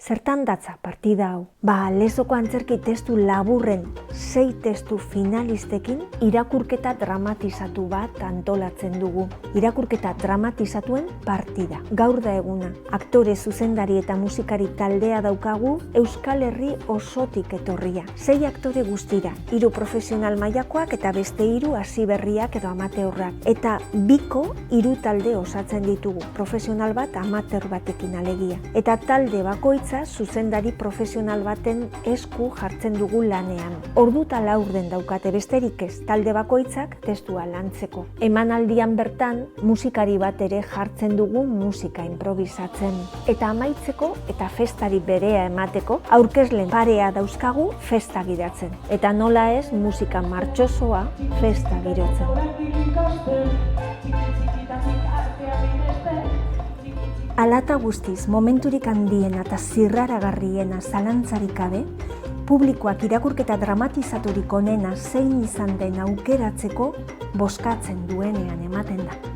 Zertan datza partida hau? Lezoko antzerki testu laburren 6 testu finalistekin irakurketa dramatizatu bat antolatzen dugu. Irakurketa dramatizatuen partida. Gaur da eguna. Aktore, zuzendari eta musikari taldea daukagu Euskal Herri osotik etorria. 6 aktore guztira, 3 profesional mailakoak eta beste 3 hasiberriak edo amateurrak. Eta biko 3 talde osatzen ditugu, profesional bat amateur batekin alegia. Eta talde bakoitza zuzendari profesional baten esku jartzen dugu lanean. Ordu eta laurden daukate besterik ez, talde bakoitzak testua lantzeko. Emanaldian bertan, musikari bat ere jartzen dugu musika improvisatzen. Eta amaitzeko eta festari berea emateko, aurkezlen parea dauzkagu festa gidatzen. Eta nola ez musika martxosoa festa girotzen. Alata guztiz, momenturik handiena eta zirraragarriena zalantzarik gabe, publikoak irakurketa dramatizaturik onena zein izan den aukeratzeko bozkatzen duenean ematen da.